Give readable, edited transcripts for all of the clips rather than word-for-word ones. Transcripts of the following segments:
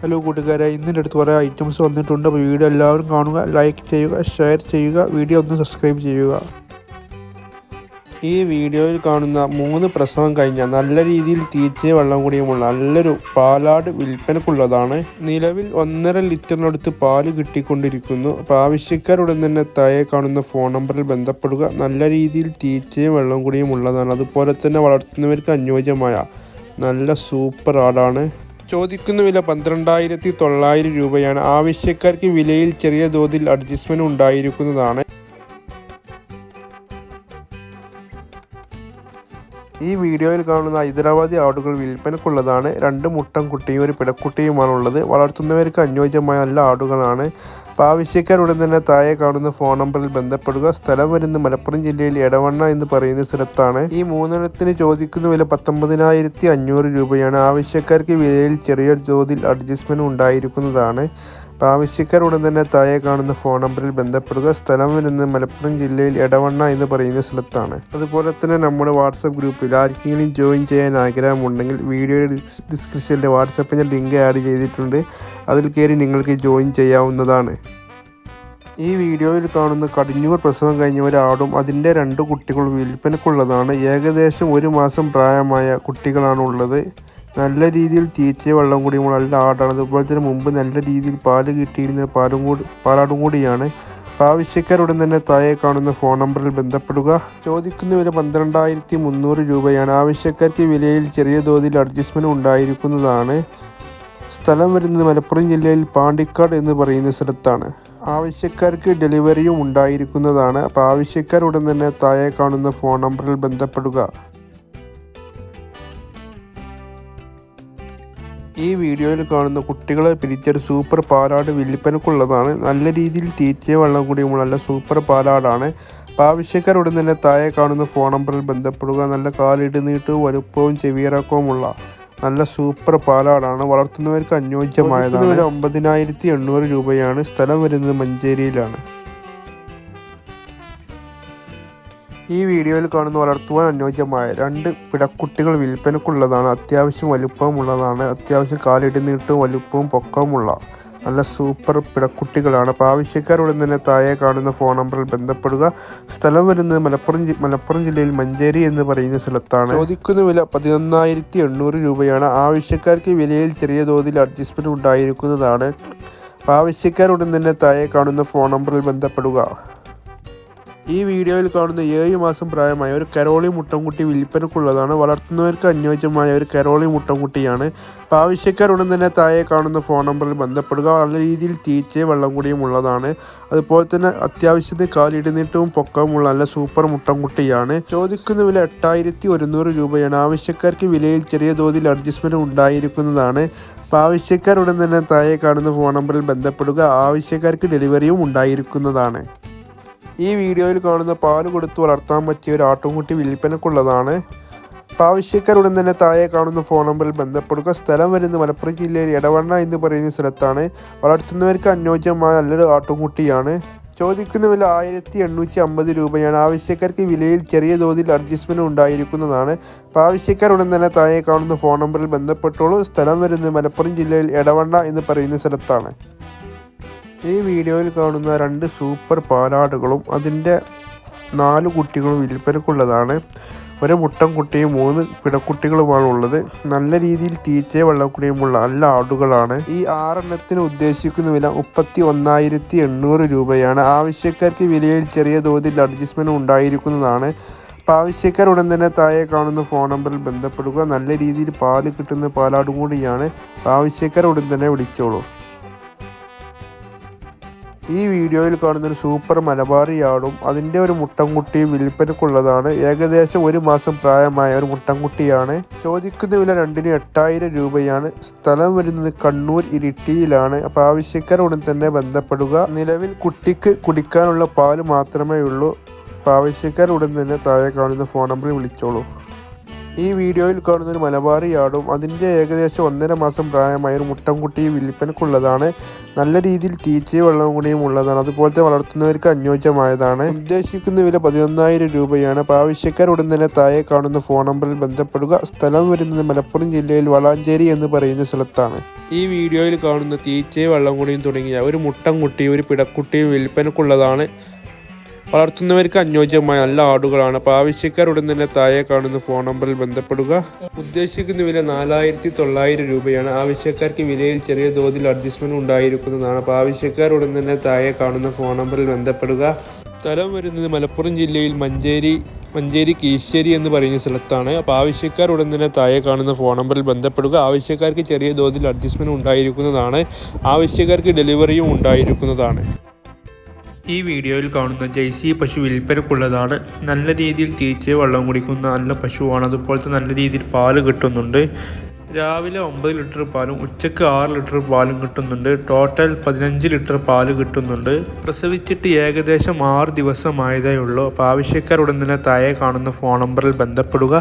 Hello കൂട്ടുകാരെ, ഇന്നിൻ്റെ അടുത്ത് കുറേ ഐറ്റംസ് വന്നിട്ടുണ്ട്. അപ്പോൾ വീഡിയോ എല്ലാവരും കാണുക, ലൈക്ക് ചെയ്യുക, ഷെയർ ചെയ്യുക, വീഡിയോ ഒന്ന് സബ്സ്ക്രൈബ് ചെയ്യുക. ഈ വീഡിയോയിൽ കാണുന്ന 3 പ്രസവം കഴിഞ്ഞ നല്ല രീതിയിൽ തീറ്റയും വെള്ളം കൂടിയുമുള്ള നല്ലൊരു പാലാട് വിൽപ്പനക്കുള്ളതാണ്. നിലവിൽ 1.5 ലിറ്ററിനടുത്ത് പാല് കിട്ടിക്കൊണ്ടിരിക്കുന്നു. അപ്പോൾ ആവശ്യക്കാരുടൻ തന്നെ താഴെ കാണുന്ന ഫോൺ നമ്പറിൽ ബന്ധപ്പെടുക. നല്ല രീതിയിൽ തീറ്റയും വെള്ളം കൂടിയും ഉള്ളതാണ്. അതുപോലെ തന്നെ വളർത്തുന്നവർക്ക് അനുയോജ്യമായ നല്ല സൂപ്പർ ആടാണ്. ചോദിക്കുന്ന വില 12,900 രൂപയാണ്. ആവശ്യക്കാർക്ക് വിലയിൽ ചെറിയ തോതിൽ അഡ്ജസ്റ്റ്മെൻറ്റ് ഉണ്ടായിരിക്കുന്നതാണ്. ഈ വീഡിയോയിൽ കാണുന്ന ഹൈദരാബാദി ആടുകൾ വിൽപ്പനക്കുള്ളതാണ്. 2 മുട്ടൻകുട്ടിയും ഒരു പിടക്കുട്ടിയുമാണുള്ളത്. വളർത്തുന്നവർക്ക് അനുയോജ്യമായ നല്ല ആടുകളാണ്. അപ്പോൾ ആവശ്യക്കാരുടൻ തന്നെ താഴെ കാണുന്ന ഫോൺ നമ്പറിൽ ബന്ധപ്പെടുക. സ്ഥലം വരുന്നത് മലപ്പുറം ജില്ലയിൽ എടവണ്ണ എന്ന് പറയുന്ന സ്ഥലത്താണ്. ഈ 3 ചോദിക്കുന്ന വില 19,500 രൂപയാണ്. ആവശ്യക്കാർക്ക് വിലയിൽ ചെറിയ തോതിൽ അഡ്ജസ്റ്റ്മെൻറ്റ് ഉണ്ടായിരിക്കുന്നതാണ്. അപ്പോൾ ആവശ്യക്കാരുടൻ തന്നെ താഴെ കാണുന്ന ഫോൺ നമ്പറിൽ ബന്ധപ്പെടുക. സ്ഥലം വരുന്നത് മലപ്പുറം ജില്ലയിൽ എടവണ്ണ എന്ന് പറയുന്ന സ്ഥലത്താണ്. അതുപോലെ തന്നെ നമ്മുടെ വാട്സപ്പ് ഗ്രൂപ്പിൽ ആർക്കെങ്കിലും ജോയിൻ ചെയ്യാൻ ആഗ്രഹമുണ്ടെങ്കിൽ വീഡിയോയുടെ ഡിസ്ക്രിപ്ഷനിൽ വാട്സപ്പിൻ്റെ ലിങ്ക് ആഡ് ചെയ്തിട്ടുണ്ട്. അതിൽ കയറി നിങ്ങൾക്ക് ജോയിൻ ചെയ്യാവുന്നതാണ്. ഈ വീഡിയോയിൽ കാണുന്ന കടിഞ്ഞൂർ പ്രസവം കഴിഞ്ഞ ഒരാടും അതിൻ്റെ 2 കുട്ടികൾ വിൽപ്പനക്കുള്ളതാണ്. ഏകദേശം 1 മാസം പ്രായമായ കുട്ടികളാണുള്ളത്. നല്ല രീതിയിൽ തീറ്റയും വെള്ളം കൂടിയുമുള്ള നല്ല ആടാണ്. അതുപോലെ തന്നെ മുമ്പ് നല്ല രീതിയിൽ പാല് കിട്ടിയിരുന്ന പാലാടും കൂടിയാണ്. അപ്പോൾ ആവശ്യക്കാരുടൻ തന്നെ താഴെ കാണുന്ന ഫോൺ നമ്പറിൽ ബന്ധപ്പെടുക. ചോദിക്കുന്ന വില 12,300 രൂപയാണ്. ആവശ്യക്കാർക്ക് വിലയിൽ ചെറിയ തോതിൽ അഡ്ജസ്റ്റ്മെൻറ്റ് ഉണ്ടായിരിക്കുന്നതാണ്. സ്ഥലം വരുന്നത് മലപ്പുറം ജില്ലയിൽ പാണ്ടിക്കാട് എന്ന് പറയുന്ന സ്ഥലത്താണ്. ആവശ്യക്കാർക്ക് ഡെലിവറിയും ഉണ്ടായിരിക്കുന്നതാണ്. അപ്പോൾ ആവശ്യക്കാരുടൻ തന്നെ താഴെ കാണുന്ന ഫോൺ നമ്പറിൽ ബന്ധപ്പെടുക. ഈ വീഡിയോയിൽ കാണുന്ന കുട്ടികളെ പിരിച്ചൊരു സൂപ്പർ പാലാട് വിൽപ്പനക്കുള്ളതാണ്. നല്ല രീതിയിൽ തീറ്റയും വെള്ളം കൂടിയുമുള്ള നല്ല സൂപ്പർ പാലാടാണ്. അപ്പോൾ ആവശ്യക്കാരുടൻ തന്നെ താഴെ കാണുന്ന ഫോൺ നമ്പറിൽ ബന്ധപ്പെടുക. നല്ല കാലിടുന്നീട്ടും വലുപ്പവും ചെവിയിറക്കവുമുള്ള നല്ല സൂപ്പർ പാലാടാണ്. വളർത്തുന്നവർക്ക് അനുയോജ്യമായതാണ്. 9,800 രൂപയാണ്. സ്ഥലം വരുന്നത് മഞ്ചേരിയിലാണ്. ഈ വീഡിയോയിൽ കാണുന്ന വളർത്തുവാൻ അനുയോജ്യമായ 2 പിടക്കുട്ടികൾ വിൽപ്പനക്കുള്ളതാണ്. അത്യാവശ്യം വലുപ്പമുള്ളതാണ്. അത്യാവശ്യം കാലിടുന്നീട്ടും വലുപ്പവും പൊക്കവുമുള്ള നല്ല സൂപ്പർ പിടക്കുട്ടികളാണ്. അപ്പോൾ ആവശ്യക്കാരുടൻ തന്നെ താഴെ കാണുന്ന ഫോൺ നമ്പറിൽ ബന്ധപ്പെടുക. സ്ഥലം വരുന്നത് മലപ്പുറം ജില്ലയിൽ മഞ്ചേരി എന്ന് പറയുന്ന സ്ഥലത്താണ്. ചോദിക്കുന്ന വില 11,800 രൂപയാണ്. ആവശ്യക്കാർക്ക് വിലയിൽ ചെറിയ തോതിൽ അഡ്ജസ്റ്റ്മെൻറ്റ് ഉണ്ടായിരിക്കുന്നതാണ്. അപ്പോൾ ആവശ്യക്കാരുടൻ തന്നെ താഴെ കാണുന്ന ഫോൺ നമ്പറിൽ ബന്ധപ്പെടുക. ഈ വീഡിയോയിൽ കാണുന്ന 7 മാസം പ്രായമായ ഒരു കരോളി മുട്ടൻകുട്ടി വിൽപ്പനക്കുള്ളതാണ്. വളർത്തുന്നവർക്ക് അനുയോജ്യമായ ഒരു കരോളി മുട്ടൻകുട്ടിയാണ്. അപ്പോൾ ആവശ്യക്കാരുടൻ തന്നെ താഴെ കാണുന്ന ഫോൺ നമ്പറിൽ ബന്ധപ്പെടുക. നല്ല രീതിയിൽ തീറ്റയും വെള്ളം കൂടിയും ഉള്ളതാണ്. അതുപോലെ തന്നെ അത്യാവശ്യത്തിന് കാലിടുന്നീട്ടവും പൊക്കവുമുള്ള നല്ല സൂപ്പർ മുട്ടൻകുട്ടിയാണ്. ചോദിക്കുന്ന വില 8,100 രൂപയാണ്. ആവശ്യക്കാർക്ക് വിലയിൽ ചെറിയ തോതിൽ അഡ്ജസ്റ്റ്മെൻറ്റ് ഉണ്ടായിരിക്കുന്നതാണ്. അപ്പോൾ ആവശ്യക്കാരുടൻ തന്നെ താഴെ കാണുന്ന ഫോൺ നമ്പറിൽ ബന്ധപ്പെടുക. ആവശ്യക്കാർക്ക് ഡെലിവറിയും ഉണ്ടായിരിക്കുന്നതാണ്. ഈ വീഡിയോയിൽ കാണുന്ന പാല് കൊടുത്ത് വളർത്താൻ പറ്റിയ ഒരു ആട്ടുംകുട്ടി വിൽപ്പനക്കുള്ളതാണ്. അപ്പോൾ ആവശ്യക്കാരുടൻ തന്നെ താഴെ കാണുന്ന ഫോൺ നമ്പറിൽ ബന്ധപ്പെടുക. സ്ഥലം വരുന്നത് മലപ്പുറം ജില്ലയിൽ എടവണ്ണ എന്ന് പറയുന്ന സ്ഥലത്താണ്. വളർത്തുന്നവർക്ക് അനുയോജ്യമായ നല്ലൊരു ആട്ടുംകുട്ടിയാണ്. ചോദിക്കുന്ന വില 1,850 രൂപയാണ്. ആവശ്യക്കാർക്ക് വിലയിൽ ചെറിയ തോതിൽ അഡ്ജസ്റ്റ്മെൻറ്റ് ഉണ്ടായിരിക്കുന്നതാണ്. അപ്പോൾ ആവശ്യക്കാരുടൻ തന്നെ താഴെ കാണുന്ന ഫോൺ നമ്പറിൽ ബന്ധപ്പെട്ടോളൂ. സ്ഥലം വരുന്നത് മലപ്പുറം ജില്ലയിൽ എടവണ്ണ എന്ന് പറയുന്ന സ്ഥലത്താണ്. ഈ വീഡിയോയിൽ കാണുന്ന 2 സൂപ്പർ പാലാടുകളും അതിൻ്റെ 4 കുട്ടികളും വിൽപ്പനക്കുള്ളതാണ്. ഒരു മുട്ടൻകുട്ടിയും 3 പിടക്കുട്ടികളുമാണ് ഉള്ളത്. നല്ല രീതിയിൽ തീറ്റയും വെള്ളക്കുടിയുമുള്ള നല്ല ആടുകളാണ്. ഈ 6 ഉദ്ദേശിക്കുന്ന വില 31,800 രൂപയാണ്. ആവശ്യക്കാർക്ക് വിലയിൽ ചെറിയ തോതിൽ അഡ്ജസ്റ്റ്മെൻറ്റ് ഉണ്ടായിരിക്കുന്നതാണ്. അപ്പോൾ ആവശ്യക്കാരുടൻ തന്നെ താഴെ കാണുന്ന ഫോൺ നമ്പറിൽ ബന്ധപ്പെടുക. നല്ല രീതിയിൽ പാല് കിട്ടുന്ന പാലാടും കൂടിയാണ്. ആവശ്യക്കാരുടൻ തന്നെ വിളിച്ചോളൂ. ഈ വീഡിയോയിൽ കാണുന്നൊരു സൂപ്പർ മലബാറി ആടും അതിൻ്റെ ഒരു മുട്ടൻകുട്ടിയും വിൽപ്പനക്കുള്ളതാണ്. ഏകദേശം 1 മാസം പ്രായമായ ഒരു മുട്ടൻകുട്ടിയാണ്. ചോദിക്കുന്ന വില 2,800 രൂപയാണ്. സ്ഥലം വരുന്നത് കണ്ണൂർ ഇരിട്ടിയിലാണ്. അപ്പോൾ ആവശ്യക്കാരുടൻ തന്നെ ബന്ധപ്പെടുക. നിലവിൽ കുട്ടിക്ക് കുടിക്കാനുള്ള പാല് മാത്രമേ ഉള്ളൂ. അപ്പോൾ ആവശ്യക്കാരുടൻ തന്നെ താഴെ കാണുന്ന ഫോൺ നമ്പറിൽ വിളിച്ചോളൂ. ഈ വീഡിയോയിൽ കാണുന്ന ഒരു മലബാറി ആടും അതിൻ്റെ ഏകദേശം 1.5 മാസം പ്രായമായ ഒരു മുട്ടൻകുട്ടി വിൽപ്പനക്കുള്ളതാണ്. നല്ല രീതിയിൽ തീറ്റയും വെള്ളവും കൂടിയും ഉള്ളതാണ്. അതുപോലത്തെ വളർത്തുന്നവർക്ക് അനുയോജ്യമായതാണ്. ഉദ്ദേശിക്കുന്ന വില 11,000 രൂപയാണ്. അപ്പോൾ ആവശ്യക്കാരുടൻ തന്നെ താഴെ കാണുന്ന ഫോൺ നമ്പറിൽ ബന്ധപ്പെടുക. സ്ഥലം വരുന്നത് മലപ്പുറം ജില്ലയിൽ വളാഞ്ചേരി എന്ന് പറയുന്ന സ്ഥലത്താണ്. ഈ വീഡിയോയിൽ കാണുന്ന തീറ്റയും വെള്ളംകുടിയും തുടങ്ങിയ ഒരു മുട്ടൻകുട്ടിയും ഒരു പിടക്കുട്ടിയും വിൽപ്പനക്കുള്ളതാണ്. വളർത്തുന്നവർക്ക് അനുയോജ്യമായ നല്ല ആടുകളാണ്. അപ്പോൾ ആവശ്യക്കാർ ഉടൻ തന്നെ താഴെ കാണുന്ന ഫോൺ നമ്പറിൽ ബന്ധപ്പെടുക. ഉദ്ദേശിക്കുന്ന വില 4900 രൂപയാണ്. ആവശ്യക്കാർക്ക് വിലയിൽ ചെറിയ തോതിൽ അഡ്ജസ്റ്റ്മെന്റ് ഉണ്ടായിരിക്കുന്നതാണ്. അപ്പോൾ ആവശ്യക്കാർ ഉടൻ തന്നെ താഴെ കാണുന്ന ഫോൺ നമ്പറിൽ ബന്ധപ്പെടുക. സ്ഥലം വരുന്നത് മലപ്പുറം ജില്ലയിൽ മഞ്ചേരി കീശ്ശേരി എന്ന് പറയുന്ന സ്ഥലത്താണ്. അപ്പോൾ ആവശ്യക്കാർ ഉടൻ തന്നെ താഴെ കാണുന്ന ഫോൺ നമ്പറിൽ ബന്ധപ്പെടുക. ആവശ്യക്കാർക്ക് ചെറിയ തോതിൽ അഡ്ജസ്റ്റ്മെന്റ് ഉണ്ടായിരിക്കുന്നതാണ്. ആവശ്യക്കാർക്ക് ഡെലിവറിയും ഉണ്ടായിരിക്കുന്നതാണ്. ഈ വീഡിയോയിൽ കാണുന്ന ജൈസി പശു വിൽപ്പനക്കുള്ളതാണ്. നല്ല രീതിയിൽ തീറ്റയും വെള്ളം കുടിക്കുന്ന നല്ല പശുവാണ്. അതുപോലത്തെ നല്ല രീതിയിൽ പാല് കിട്ടുന്നുണ്ട്. രാവിലെ 9 ലിറ്റർ പാലും ഉച്ചക്ക് 6 ലിറ്റർ പാലും കിട്ടുന്നുണ്ട്. ടോട്ടൽ 15 ലിറ്റർ പാല് കിട്ടുന്നുണ്ട്. പ്രസവിച്ചിട്ട് ഏകദേശം 6 ദിവസമായതേ ഉള്ളൂ. അപ്പോൾ ആവശ്യക്കാർ ഉടൻ തന്നെ താഴെ കാണുന്ന ഫോൺ നമ്പറിൽ ബന്ധപ്പെടുക.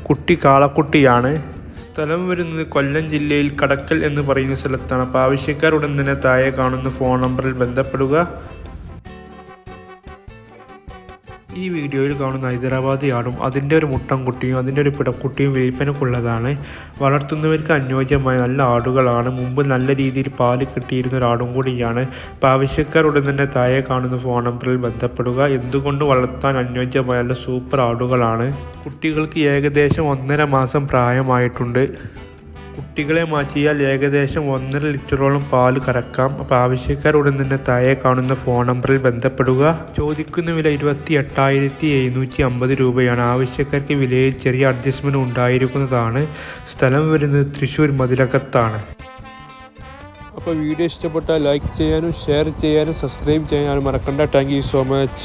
കുട്ടി കാളക്കുട്ടിയാണ്. സ്ഥലം വരുന്നത് കൊല്ലം ജില്ലയിൽ കടക്കൽ എന്ന് പറയുന്ന സ്ഥലത്താണ്. അപ്പോൾ ആവശ്യക്കാർ ഉടൻ തന്നെ താഴെ കാണുന്ന ഫോൺ നമ്പറിൽ ബന്ധപ്പെടുക. ഈ വീഡിയോയിൽ കാണുന്ന ഹൈദരാബാദി ആടും അതിൻ്റെ ഒരു മുട്ടൻകുട്ടിയും അതിൻ്റെ ഒരു പിടക്കുട്ടിയും വിൽപ്പനക്കുള്ളതാണ്. വളർത്തുന്നവർക്ക് അനുയോജ്യമായ നല്ല ആടുകളാണ്. മുമ്പ് നല്ല രീതിയിൽ പാല് കിട്ടിയിരുന്ന ഒരാടും കൂടിയാണ്. അപ്പോൾ ആവശ്യക്കാർ ഉടൻ തന്നെ താഴെ കാണുന്ന ഫോൺ നമ്പറിൽ ബന്ധപ്പെടുക. എന്തുകൊണ്ട് വളർത്താൻ അനുയോജ്യമായ നല്ല സൂപ്പർ ആടുകളാണ്. കുട്ടികൾക്ക് ഏകദേശം 1.5 മാസം പ്രായമായിട്ടുണ്ട്. കുട്ടികളെ മാറ്റിയാൽ ഏകദേശം 1.5 ലിറ്ററോളം പാല് കറക്കാം. അപ്പോൾ ആവശ്യക്കാർ ഉടൻ തന്നെ താഴെ കാണുന്ന ഫോൺ നമ്പറിൽ ബന്ധപ്പെടുക. ചോദിക്കുന്ന വില 28,750 രൂപയാണ്. ആവശ്യക്കാർക്ക് വിലയിൽ ചെറിയ അഡ്ജസ്റ്റ്മെന്റ് ഉണ്ടായിരിക്കുന്നതാണ്. സ്ഥലം വരുന്നത് തൃശ്ശൂർ മതിലകത്താണ്. അപ്പോൾ വീഡിയോ ഇഷ്ടപ്പെട്ടാൽ ലൈക്ക് ചെയ്യാനും ഷെയർ ചെയ്യാനും സബ്സ്ക്രൈബ് ചെയ്യാനും മറക്കണ്ട. Thank you so much.